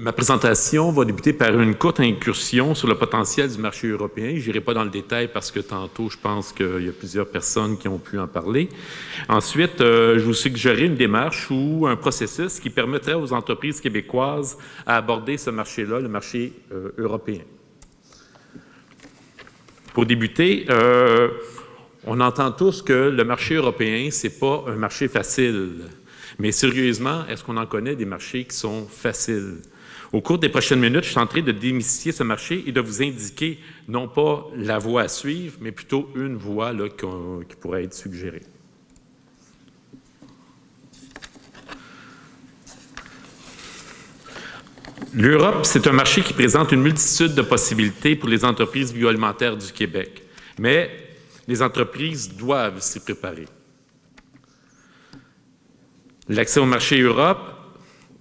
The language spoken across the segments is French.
Ma présentation va débuter par une courte incursion sur le potentiel du marché européen. Je n'irai pas dans le détail parce que tantôt, je pense qu'il y a plusieurs personnes qui ont pu en parler. Ensuite, je vous suggérerai une démarche ou un processus qui permettrait aux entreprises québécoises à aborder ce marché-là, le marché européen. Pour débuter, on entend tous que le marché européen, ce n'est pas un marché facile. Mais sérieusement, est-ce qu'on en connaît des marchés qui sont faciles? Au cours des prochaines minutes, je suis en train de démystifier ce marché et de vous indiquer non pas la voie à suivre, mais plutôt une voie là, qui pourrait être suggérée. L'Europe, c'est un marché qui présente une multitude de possibilités pour les entreprises bioalimentaires du Québec. Mais les entreprises doivent s'y préparer. L'accès au marché Europe,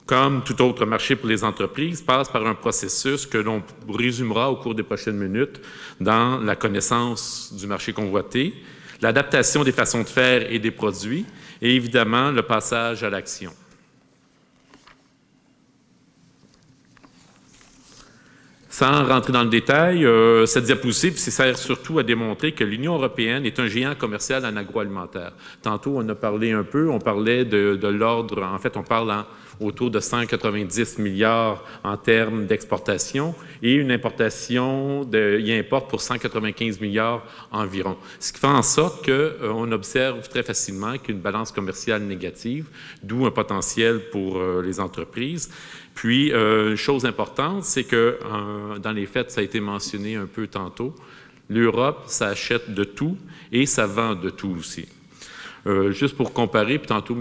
comme tout autre marché pour les entreprises, passe par un processus que l'on résumera au cours des prochaines minutes dans la connaissance du marché convoité, l'adaptation des façons de faire et des produits, et évidemment le passage à l'action. Sans rentrer dans le détail, cette diapositive sert surtout à démontrer que l'Union européenne est un géant commercial en agroalimentaire. Tantôt, on a parlé un peu, on parlait de l'ordre, en fait, on parle autour de 190 milliards en termes d'exportation et une importation, il importe pour 195 milliards environ. Ce qui fait en sorte qu'on observe très facilement qu'une balance commerciale négative, d'où un potentiel pour les entreprises. Puis, une chose importante, c'est que dans les faits, ça a été mentionné un peu tantôt, l'Europe, ça achète de tout et ça vend de tout aussi. Juste pour comparer, puis tantôt,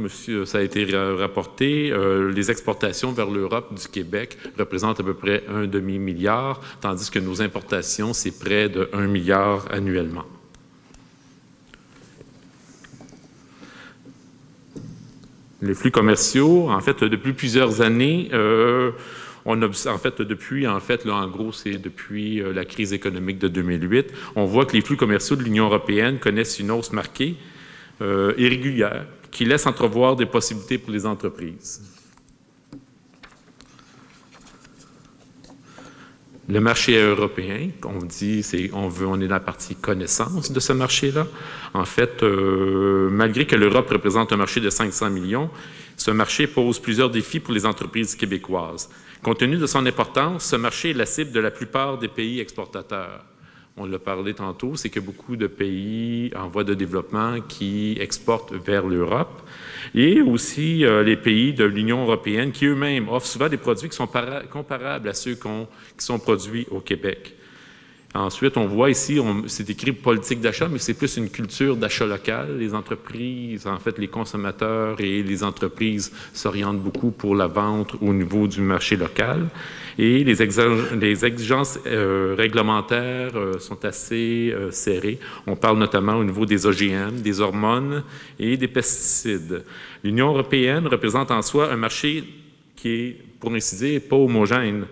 ça a été rapporté, les exportations vers l'Europe du Québec représentent à peu près un demi-milliard, tandis que nos importations, c'est près de 1 milliard annuellement. Les flux commerciaux, en fait, depuis plusieurs années, en gros, c'est depuis la crise économique de 2008, on voit que les flux commerciaux de l'Union européenne connaissent une hausse marquée et régulière, qui laisse entrevoir des possibilités pour les entreprises. Le marché européen, on dit, on est dans la partie connaissance de ce marché-là. En fait, malgré que l'Europe représente un marché de 500 millions, ce marché pose plusieurs défis pour les entreprises québécoises. Compte tenu de son importance, ce marché est la cible de la plupart des pays exportateurs. On l'a parlé tantôt, c'est qu'il y a beaucoup de pays en voie de développement qui exportent vers l'Europe et aussi les pays de l'Union européenne qui eux-mêmes offrent souvent des produits qui sont comparables à ceux qui sont produits au Québec. Ensuite, on voit ici, c'est écrit politique d'achat, mais c'est plus une culture d'achat local. Les entreprises, en fait, les consommateurs et les entreprises s'orientent beaucoup pour la vente au niveau du marché local. Et les exigences réglementaires sont assez serrées. On parle notamment au niveau des OGM, des hormones et des pesticides. L'Union européenne représente en soi un marché qui est, pour ainsi dire, pas homogène.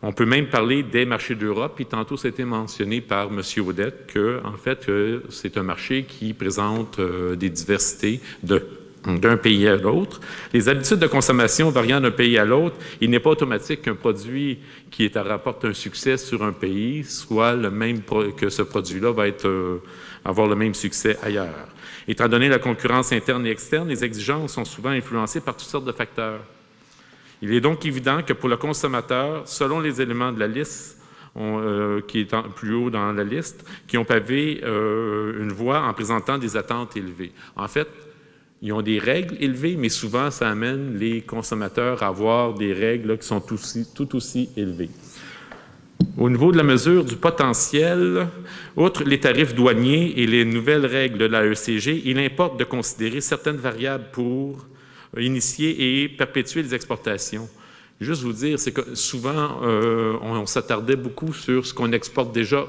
On peut même parler des marchés d'Europe, puis tantôt ça a été mentionné par M. Audette que, en fait, c'est un marché qui présente des diversités d'un pays à l'autre. Les habitudes de consommation variant d'un pays à l'autre, il n'est pas automatique qu'un produit qui rapporte un succès sur un pays soit le même que ce produit-là va avoir le même succès ailleurs. Étant donné la concurrence interne et externe, les exigences sont souvent influencées par toutes sortes de facteurs. Il est donc évident que pour le consommateur, selon les éléments de la liste, qui est plus haut dans la liste, qui ont pavé une voie en présentant des attentes élevées. En fait, ils ont des règles élevées, mais souvent, ça amène les consommateurs à avoir des règles là, qui sont tout aussi élevées. Au niveau de la mesure du potentiel, outre les tarifs douaniers et les nouvelles règles de la ECG, il importe de considérer certaines variables pour initier et perpétuer les exportations. Juste vous dire, c'est que souvent, on s'attardait beaucoup sur ce qu'on exporte déjà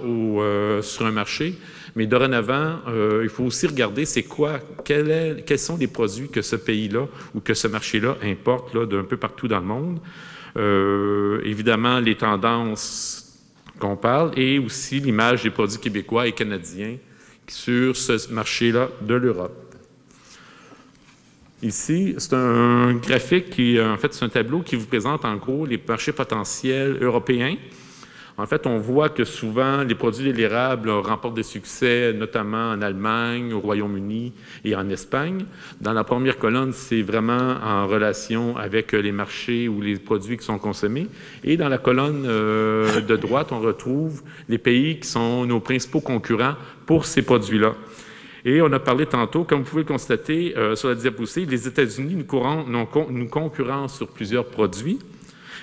sur un marché, mais dorénavant, il faut aussi regarder c'est quoi, quels sont les produits que ce pays-là ou que ce marché-là importe d'un peu partout dans le monde. Évidemment, les tendances qu'on parle et aussi l'image des produits québécois et canadiens sur ce marché-là de l'Europe. Ici, c'est un graphique qui, en fait, c'est un tableau qui vous présente en gros les marchés potentiels européens. En fait, on voit que souvent, les produits de l'érable remportent des succès, notamment en Allemagne, au Royaume-Uni et en Espagne. Dans la première colonne, c'est vraiment en relation avec les marchés ou les produits qui sont consommés. Et dans la colonne de droite, on retrouve les pays qui sont nos principaux concurrents pour ces produits-là. Et on a parlé tantôt, comme vous pouvez le constater sur la diapositive, les États-Unis nous concurrencent sur plusieurs produits,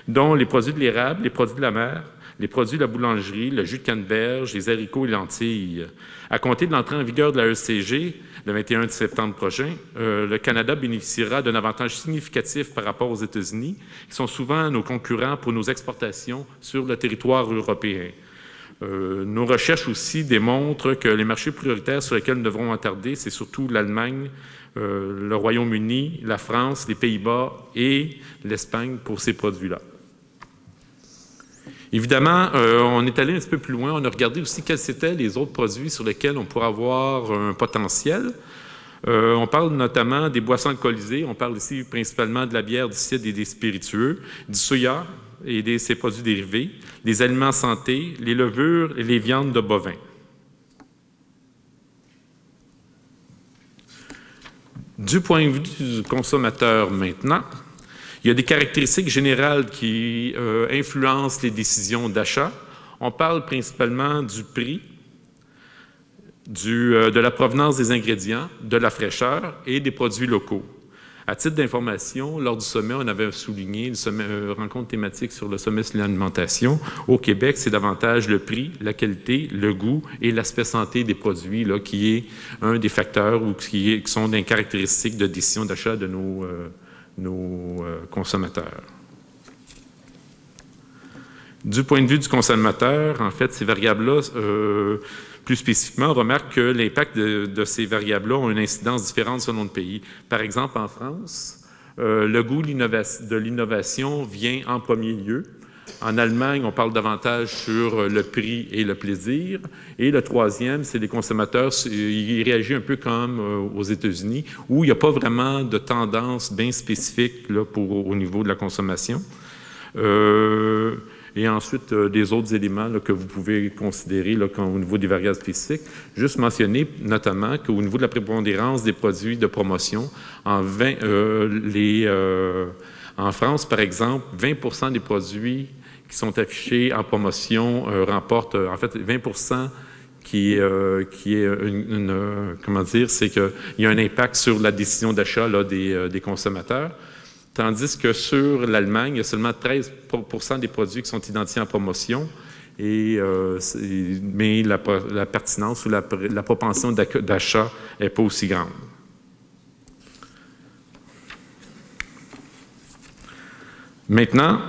dont les produits de l'érable, les produits de la mer, les produits de la boulangerie, le jus de canneberge, les haricots et lentilles. À compter de l'entrée en vigueur de la ECG, le 21 septembre prochain, le Canada bénéficiera d'un avantage significatif par rapport aux États-Unis, qui sont souvent nos concurrents pour nos exportations sur le territoire européen. Nos recherches aussi démontrent que les marchés prioritaires sur lesquels nous devrons attarder, c'est surtout l'Allemagne, le Royaume-Uni, la France, les Pays-Bas et l'Espagne pour ces produits-là. Évidemment, on est allé un petit peu plus loin. On a regardé aussi quels étaient les autres produits sur lesquels on pourrait avoir un potentiel. On parle notamment des boissons alcoolisées. On parle ici principalement de la bière, du cidre et des spiritueux, du soya et de ses produits dérivés, des aliments santé, les levures et les viandes de bovins. Du point de vue du consommateur maintenant, il y a des caractéristiques générales qui influencent les décisions d'achat. On parle principalement du prix, de la provenance des ingrédients, de la fraîcheur et des produits locaux. À titre d'information, lors du sommet, on avait souligné une rencontre thématique sur le sommet sur l'alimentation. Au Québec, c'est davantage le prix, la qualité, le goût et l'aspect santé des produits là, qui est un des facteurs ou qui sont des caractéristiques de décision d'achat de nos consommateurs. Du point de vue du consommateur, en fait, ces variables-là, plus spécifiquement, on remarque que l'impact de ces variables-là ont une incidence différente selon le pays. Par exemple, en France, le goût de l'innovation vient en premier lieu. En Allemagne, on parle davantage sur le prix et le plaisir. Et le troisième, c'est les consommateurs, ils réagissent un peu comme aux États-Unis, où il n'y a pas vraiment de tendance bien spécifique là, au niveau de la consommation. Et ensuite, des autres éléments là, que vous pouvez considérer là, au niveau des variables spécifiques. Juste mentionner notamment qu'au niveau de la prépondérance des produits de promotion, en France, par exemple, 20% des produits qui sont affichés en promotion remportent, en fait, 20% qui est comment dire, c'est qu'il y a un impact sur la décision d'achat des consommateurs. Tandis que sur l'Allemagne, il y a seulement 13% des produits qui sont identifiés en promotion, mais la pertinence ou la propension d'achat n'est pas aussi grande. Maintenant,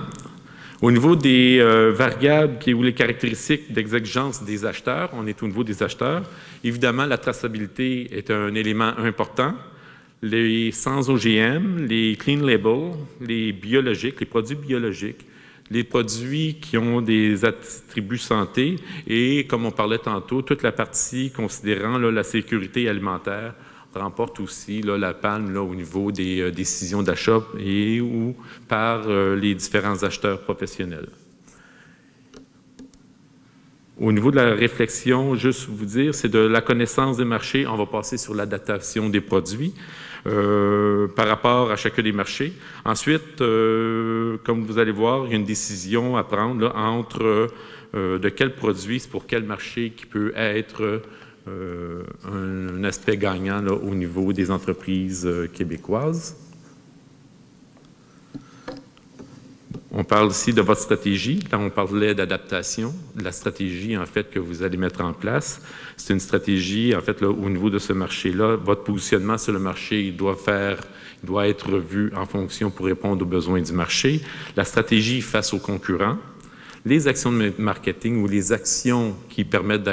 au niveau des variables ou les caractéristiques d'exigence des acheteurs, on est au niveau des acheteurs. Évidemment, la traçabilité est un élément important. Les sans OGM, les clean label, les biologiques, les produits biologiques, les produits qui ont des attributs santé et, comme on parlait tantôt, toute la partie considérant là, la sécurité alimentaire remporte aussi là, la palme là, au niveau des décisions d'achat et ou par les différents acheteurs professionnels. Au niveau de la réflexion, juste vous dire, c'est de la connaissance des marchés. On va passer sur l'adaptation des produits par rapport à chacun des marchés. Ensuite, comme vous allez voir, il y a une décision à prendre là, entre de quel produit, c'est pour quel marché qui peut être un aspect gagnant là, au niveau des entreprises québécoises. On parle ici de votre stratégie. Là, on parlait d'adaptation, de la stratégie, en fait, que vous allez mettre en place. C'est une stratégie, en fait, là, au niveau de ce marché-là. Votre positionnement sur le marché, il doit être revu en fonction pour répondre aux besoins du marché. La stratégie face aux concurrents. Les actions de marketing ou les actions qui permettent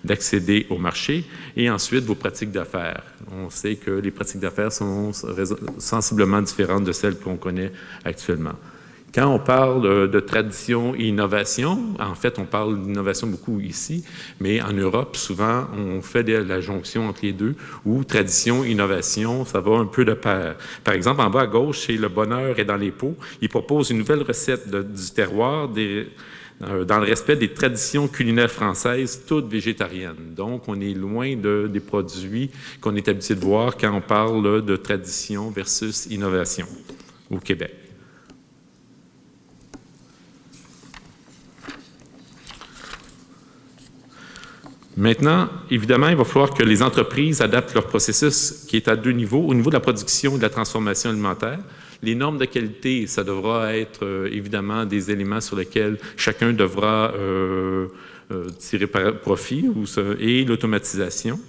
d'accéder au marché et ensuite vos pratiques d'affaires. On sait que les pratiques d'affaires sont sensiblement différentes de celles qu'on connaît actuellement. Quand on parle de tradition et innovation, en fait, on parle d'innovation beaucoup ici, mais en Europe, souvent, on fait la jonction entre les deux, où tradition, innovation, ça va un peu de pair. Par exemple, en bas à gauche, c'est Le bonheur est dans les pots. Il propose une nouvelle recette du terroir dans le respect des traditions culinaires françaises, toutes végétariennes. Donc, on est loin des produits qu'on est habitué de voir quand on parle de tradition versus innovation au Québec. Maintenant, évidemment, il va falloir que les entreprises adaptent leur processus qui est à deux niveaux. Au niveau de la production et de la transformation alimentaire, les normes de qualité, ça devra être évidemment des éléments sur lesquels chacun devra tirer profit, et l'automatisation.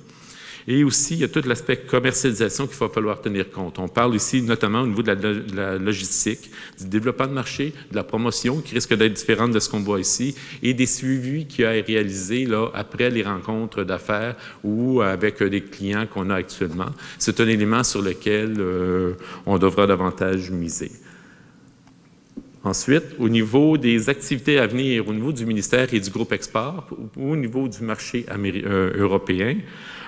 Et aussi, il y a tout l'aspect commercialisation qu'il va falloir tenir compte. On parle ici notamment au niveau de la logistique, du développement de marché, de la promotion qui risque d'être différente de ce qu'on voit ici et des suivis qu'il y a à réaliser là, après les rencontres d'affaires ou avec les clients qu'on a actuellement. C'est un élément sur lequel on devra davantage miser. Ensuite, au niveau des activités à venir, au niveau du ministère et du groupe Export, au niveau du marché européen,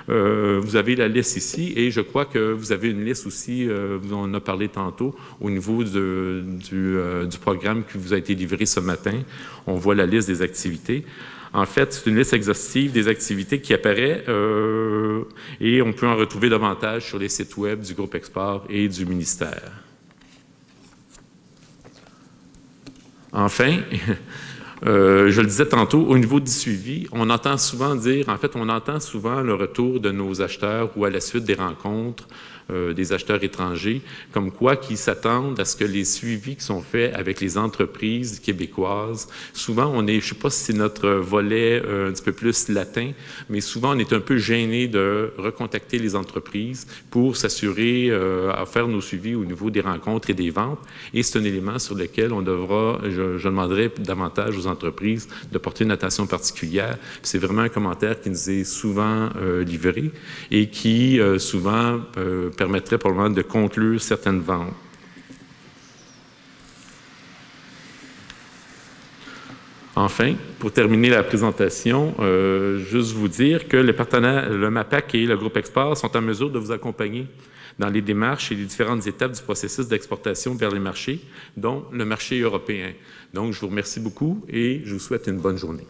vous avez la liste ici et je crois que vous avez une liste aussi, on en a parlé tantôt, au niveau du programme qui vous a été livré ce matin. On voit la liste des activités. En fait, c'est une liste exhaustive des activités qui apparaît et on peut en retrouver davantage sur les sites web du groupe Export et du ministère. Enfin, je le disais tantôt, au niveau du suivi, on entend souvent le retour de nos acheteurs ou à la suite des rencontres des acheteurs étrangers, comme quoi qu'ils s'attendent à ce que les suivis qui sont faits avec les entreprises québécoises, souvent je ne sais pas si c'est notre volet un petit peu plus latin, mais souvent on est un peu gêné de recontacter les entreprises pour s'assurer à faire nos suivis au niveau des rencontres et des ventes. Et c'est un élément sur lequel on devra, je demanderai davantage aux entreprises de porter une attention particulière. C'est vraiment un commentaire qui nous est souvent livré et qui souvent permettrait probablement de conclure certaines ventes. Enfin, pour terminer la présentation, juste vous dire que les partenaires, le MAPAC et le groupe Export sont en mesure de vous accompagner dans les démarches et les différentes étapes du processus d'exportation vers les marchés, dont le marché européen. Donc, je vous remercie beaucoup et je vous souhaite une bonne journée.